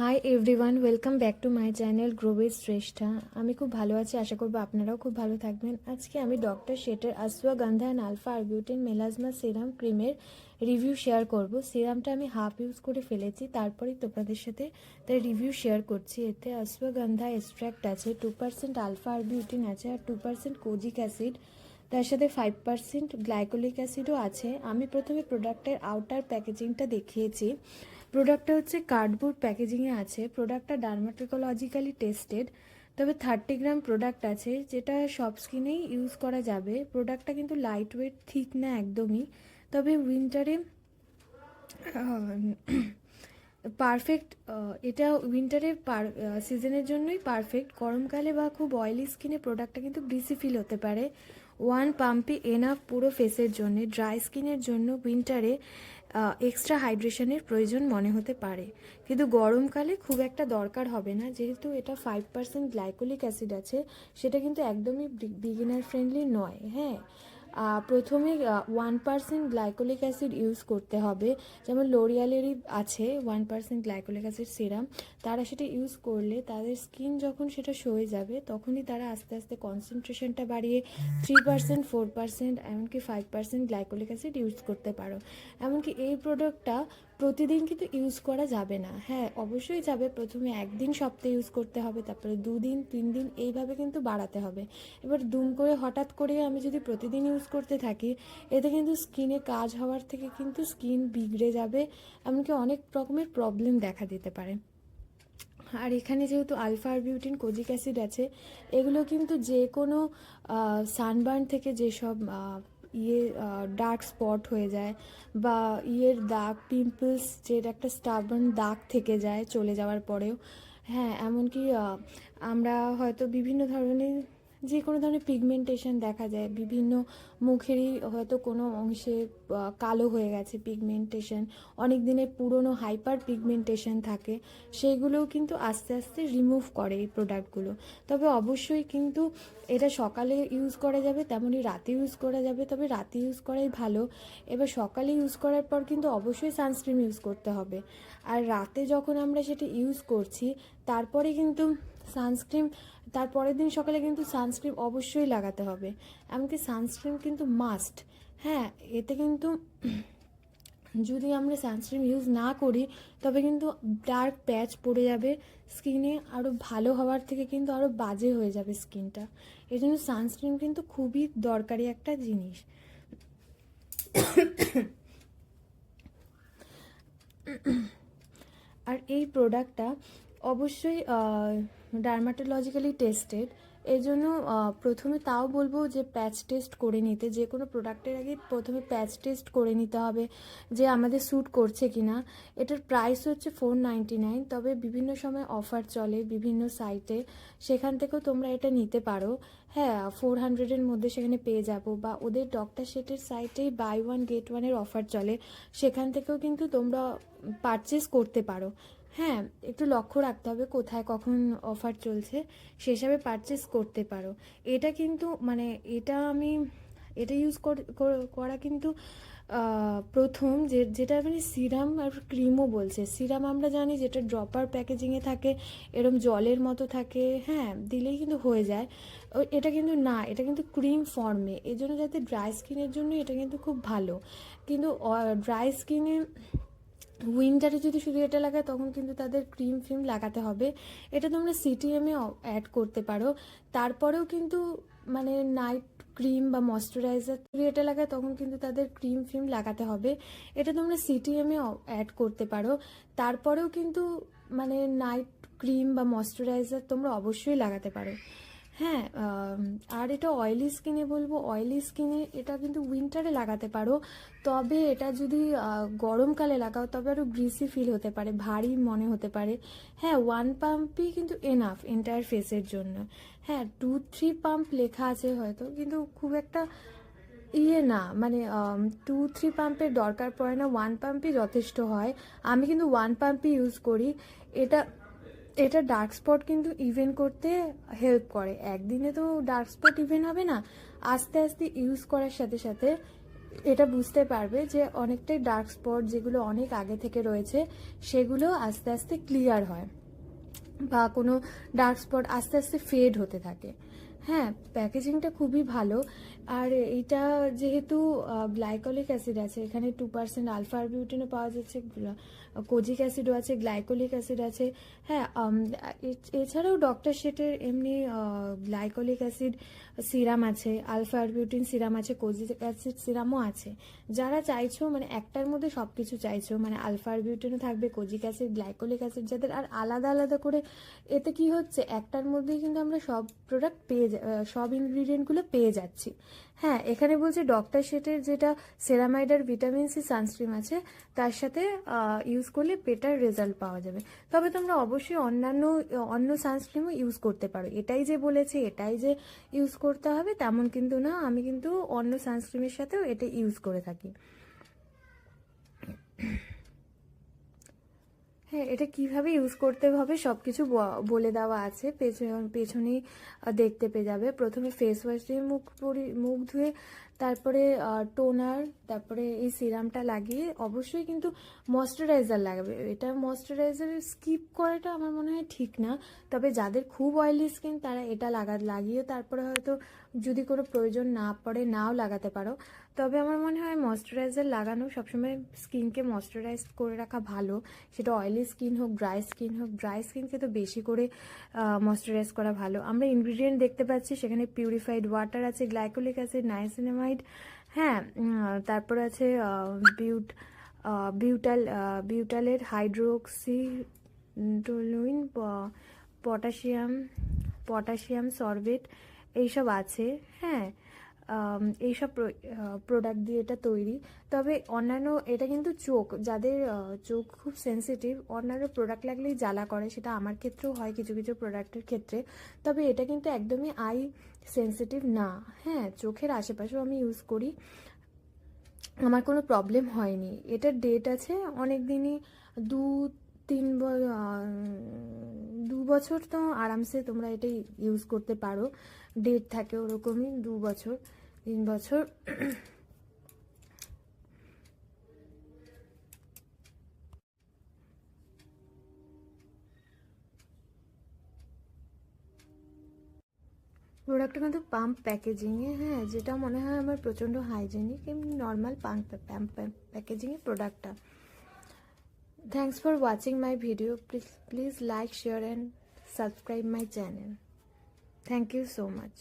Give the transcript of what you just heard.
High everyone, welcome back to my channel গ্রোবের শ্রেষ্ঠা। আমি খুব ভালো আছি, আশা করবো আপনারাও খুব ভালো থাকবেন। আজকে আমি ডক্টর শেটের ashwagandha and alpha arbutin melasma serum ক্রিমের রিভিউ শেয়ার করব। সিরামটা আমি হাফ ইউজ করে ফেলেছি, তারপরেই তোমাদের সাথে তার রিভিউ শেয়ার করছি। এতে অশ্বগন্ধা এক্সট্র্যাক্ট আছে, 2% আলফা আরবিউটিন আছে আর 2% কোজিক অ্যাসিড, তার সাথে 5% গ্লাইকোলিক অ্যাসিডও আছে। আমি প্রথমে প্রোডাক্টের আউটার প্যাকেজিংটা দেখিয়েছি। প্রোডাক্টটা হচ্ছে কার্ডবোর্ড প্যাকেজিংয়ে আছে। প্রোডাক্টটা ডার্মাটোলজিক্যালি টেস্টেড, তবে 30 গ্রাম প্রোডাক্ট আছে, যেটা সব স্কিনেই ইউজ করা যাবে। প্রোডাক্টটা কিন্তু লাইট ওয়েট, থিক না একদমই, তবে উইন্টারে পারফেক্ট। এটা উইন্টারের সিজনের জন্যই পারফেক্ট। গরমকালে বা খুব অয়েলি স্কিনে প্রোডাক্টটা কিন্তু গ্রিসি ফিল হতে পারে। ওয়ান পাম্পই এনাফ পুরো ফেসের জন্য। ড্রাই স্কিনের জন্য উইন্টারে এক্সট্রা হাইড্রেশনের প্রয়োজন মনে হতে পারে, কিন্তু গরমকালে খুব একটা দরকার হবে না, যেহেতু এটা 5% গ্লাইকোলিক অ্যাসিড আছে। সেটা কিন্তু একদমই বিগিনার ফ্রেন্ডলি নয়। হ্যাঁ, প্রথমে 1% গ্লাইকোলিক অ্যাসিড ইউজ করতে হবে। যেমন লোরিয়ালেরই আছে 1% গ্লাইকোলিক অ্যাসিড সিরাম। তারা সেটা ইউজ করলে তাদের স্কিন যখন সেটা সয়ে যাবে, তখনই তারা আস্তে আস্তে কনসেন্ট্রেশনটা বাড়িয়ে 3%, 4%, এমনকি 5% গ্লাইকোলিক অ্যাসিড ইউজ করতে পারো। এমনকি এই প্রোডাক্টটা প্রতিদিন কিন্তু ইউজ করা যাবে না। হ্যাঁ, অবশ্যই যাবে, প্রথমে একদিন সপ্তাহে ইউজ করতে হবে, তারপরে 2 দিন, 3 দিন, এইভাবে কিন্তু বাড়াতে হবে। এবার দুম করে হঠাৎ করে আমি যদি প্রতিদিন ইউজ করতে থাকি, এতে কিন্তু স্কিনে কাজ হওয়ার থেকে কিন্তু স্কিন বিগড়ে যাবে, এমনকি অনেক রকমের প্রবলেম দেখা দিতে পারে। আর এখানে যেহেতু আলফা আরবিউটিন কোজিক অ্যাসিড আছে, এগুলো কিন্তু যে কোনো সানবার্ন থেকে যেসব ডার্ক স্পট হয়ে যায় বা দাগ, পিম্পলস, যেটা একটা স্টাবন দাগ থেকে যায় চলে যাওয়ার পরেও, হ্যাঁ, এমনকি আমরা হয়তো বিভিন্ন ধরনের যে কোনো ধরনের পিগমেন্টেশন দেখা যায়, বিভিন্ন মুখেরই হয়তো কোনো অংশে কালো হয়ে গেছে পিগমেন্টেশন, অনেক দিনের পুরনো হাইপার পিগমেন্টেশন থাকে, সেইগুলোও কিন্তু আস্তে আস্তে রিমুভ করে এই প্রোডাক্টগুলো। তবে অবশ্যই কিন্তু এটা সকালে ইউজ করা যাবে, তেমনই রাতে ইউজ করা যাবে, তবে রাতে ইউজ করাই ভালো। এবার সকালে ইউজ করার পর কিন্তু অবশ্যই সানস্ক্রিন ইউজ করতে হবে। আর রাতে যখন আমরা সেটা ইউজ করছি, তারপরে কিন্তু সানস্ক্রিন, তারপরের দিন সকালে কিন্তু সানস্ক্রিন অবশ্যই লাগাতে হবে। এমনকি সানস্ক্রিন কিন্তু মাস্ট। হ্যাঁ, এতে কিন্তু যদি আমরা সানস্ক্রিন ইউজ না করি, তবে কিন্তু ডার্ক প্যাচ পড়ে যাবে স্কিনে, আরও ভালো হওয়ার থেকে কিন্তু আরও বাজে হয়ে যাবে স্কিনটা। এই জন্য সানস্ক্রিন কিন্তু খুবই দরকারি একটা জিনিস। আর এই প্রোডাক্টটা অবশ্যই ডার্মাটোলজিক্যালি টেস্টেড। এই জন্য প্রথমে তাও বলবো যে প্যাচ টেস্ট করে নিতে। যে কোনো প্রোডাক্টের আগে প্রথমে প্যাচ টেস্ট করে নিতে হবে যে আমাদের স্যুট করছে কি না। এটার প্রাইস হচ্ছে 499, তবে বিভিন্ন সময় অফার চলে বিভিন্ন সাইটে, সেখান থেকেও তোমরা এটা নিতে পারো। হ্যাঁ, 400-এর মধ্যে সেখানে পেয়ে যাবো, বা ওদের ডক্টর শেটের সাইটেই বাই ওয়ান গেট ওয়ানের অফার চলে, সেখান থেকেও কিন্তু তোমরা পারচেস করতে পারো। হ্যাঁ, একটু লক্ষ্য রাখতে হবে কোথায় কখন অফার চলছে, সে হিসাবে পারচেস করতে পারো। এটা কিন্তু মানে এটা ইউজ করা কিন্তু প্রথম যেটা মানে সিরাম আর ক্রিমও বলছে। সিরাম আমরা জানি যেটা ড্রপার প্যাকেজিংয়ে থাকে, এরম জলের মতো থাকে, হ্যাঁ, দিলেই কিন্তু হয়ে যায়। এটা কিন্তু না, এটা কিন্তু ক্রিম ফর্মে। এই জন্য যাতে ড্রাই স্কিনের জন্য এটা কিন্তু খুব ভালো। কিন্তু ড্রাই স্কিনে উইন্টারে যদি শুধু এটা লাগায়, তখন কিন্তু তাদের ক্রিম ফ্রিম লাগাতে হবে। এটা তোমরা সিটিএমে অ্যাড করতে পারো। তারপরেও কিন্তু মানে নাইট ক্রিম বা ময়শ্চারাইজার যদি এটা লাগায়, তখন কিন্তু তাদের ক্রিম ফ্রিম লাগাতে হবে। এটা তোমরা সিটিএমে অ্যাড করতে পারো। তারপরেও কিন্তু মানে নাইট ক্রিম বা ময়শ্চারাইজার তোমরা অবশ্যই লাগাতে পারো। হ্যাঁ, আর এটা অয়েলি স্কিনে বলবো, অয়েলি স্কিনে এটা কিন্তু উইন্টারে লাগাতে পারো, তবে এটা যদি গরমকালে লাগাও তবে আরও গ্রিসি ফিল হতে পারে, ভারী মনে হতে পারে। হ্যাঁ, 1 পাম্পই কিন্তু এনাফ এন্টায়ার ফেসের জন্য। হ্যাঁ, 2-3 পাম্প লেখা আছে হয়তো, কিন্তু খুব একটা না, মানে 2-3 পাম্পের দরকার পড়ে না, 1 পাম্পই যথেষ্ট হয়। আমি কিন্তু 1 পাম্পই ইউজ করি। এটা এটা ডার্ক স্পট কিন্তু ইভেন করতে হেল্প করে। একদিনে তো ডার্ক স্পট ইভেন হবে না, আস্তে আস্তে ইউজ করার সাথে সাথে এটা বুঝতে পারবে যে অনেকটাই ডার্ক স্পট যেগুলো অনেক আগে থেকে রয়েছে সেগুলো আস্তে আস্তে ক্লিয়ার হয়, বা কোনো ডার্ক স্পট আস্তে আস্তে ফেড হতে থাকে। হ্যাঁ, প্যাকেজিংটা খুবই ভালো। আর এইটা যেহেতু গ্লাইকোলিক অ্যাসিড আছে, এখানে 2% আলফা আরবিউটিনও পাওয়া যাচ্ছে, কোজিক অ্যাসিডও আছে, গ্লাইকোলিক অ্যাসিড আছে। হ্যাঁ, এছাড়াও ডক্টর শেটের এমনি গ্লাইকোলিক অ্যাসিড সিরাম আছে, আলফা আরবিউটিন সিরাম আছে, কোজিক অ্যাসিড সিরামও আছে। যারা চাইছো মানে একটার মধ্যে সব কিছু চাইছো, মানে আলফা আরবিউটিনও থাকবে, কোজিক অ্যাসিড, গ্লাইকোলিক অ্যাসিড, যাদের আর আলাদা আলাদা করে, এতে কি হচ্ছে একটার মধ্যেই কিন্তু আমরা সব প্রোডাক্ট সব ইনগ্রিডিয়েন্টগুলো পেয়ে যাচ্ছি। হ্যাঁ, এখানে বলছে ডক্টর শেটের যেটা সেরামাইড আর ভিটামিন সি সানস্ক্রিন আছে তার সাথে ইউজ করলে বেটার রেজাল্ট পাওয়া যাবে। তবে তোমরা অবশ্যই অন্য সানস্ক্রিনও ইউজ করতে পারো, এটাই যে বলেছে এটাই যে ইউজ করতে হবে তেমন কিন্তু না। আমি কিন্তু অন্য সানস্ক্রিনের সাথেও এটা ইউজ করে থাকি। হ্যাঁ, এটা কিভাবে ইউজ করতে হবে সব কিছু বলে দেওয়া আছে, পেছনেই দেখতে পেয়ে যাবে। প্রথমে ফেস ওয়াশ দিয়ে মুখ ধুয়ে, তারপরে টোনার, তারপরে এই সিরামটা লাগিয়ে অবশ্যই কিন্তু ময়শ্চারাইজার লাগাবে। এটা ময়শ্চারাইজার স্কিপ করাটা আমার মনে হয় ঠিক না। তবে যাদের খুব অয়েলি স্কিন তারা এটা লাগিয়ে তারপরে হয়তো যদি কোনো প্রয়োজন না পড়ে নাও লাগাতে পারো। তবে আমার মনে হয় ময়শ্চারাইজার লাগানো সবসময় স্কিনকে ময়শ্চারাইজ করে রাখা ভালো। সেটা অয়েলি স্কিন হোক, ড্রাই স্কিন হোক, ড্রাই স্কিনকে তো বেশি করে ময়শ্চারাইজ করা ভালো। আমরা ইনগ্রিডিয়েন্ট দেখতে পাচ্ছি সেখানে পিউরিফাইড ওয়াটার আছে, গ্লাইকোলিক অ্যাসিড, নাইসিনামাইড, হ্যাঁ, তারপর আছে বিউটালের হাইড্রোক্সি টলুইন, পটাশিয়াম সরবেট, এইসব আছে। হ্যাঁ, এইসব প্রোডাক্ট দিয়ে এটা তৈরি। তবে অন্যান্য, এটা কিন্তু যাদের চোখ খুব সেন্সিটিভ, অন্যান্য প্রোডাক্ট লাগলেই জ্বালা করে, সেটা আমার ক্ষেত্রেও হয় কিছু কিছু প্রোডাক্টের ক্ষেত্রে। তবে এটা কিন্তু একদমই আই সেন্সিটিভ না। হ্যাঁ, চোখের আশেপাশেও আমি ইউজ করি, আমার কোনো প্রবলেম হয়নি। এটার ডেট আছে অনেক দিনই, 2-3 বছর তো আরামসে তোমরা এটা ইউজ করতে পারো। ডেট থাকে ওরকমই 2 বছর 3 বছর। প্রোডাক্টটা কিন্তু পাম্প প্যাকেজিংয়ে, হ্যাঁ, যেটা মনে হয় আমার প্রচণ্ড হাইজেনিক, এমনি নর্মাল পাম্প প্যাকেজিংয়ে প্রোডাক্টটা। Thanks for watching my video. Please like, share and subscribe my channel. Thank you so much.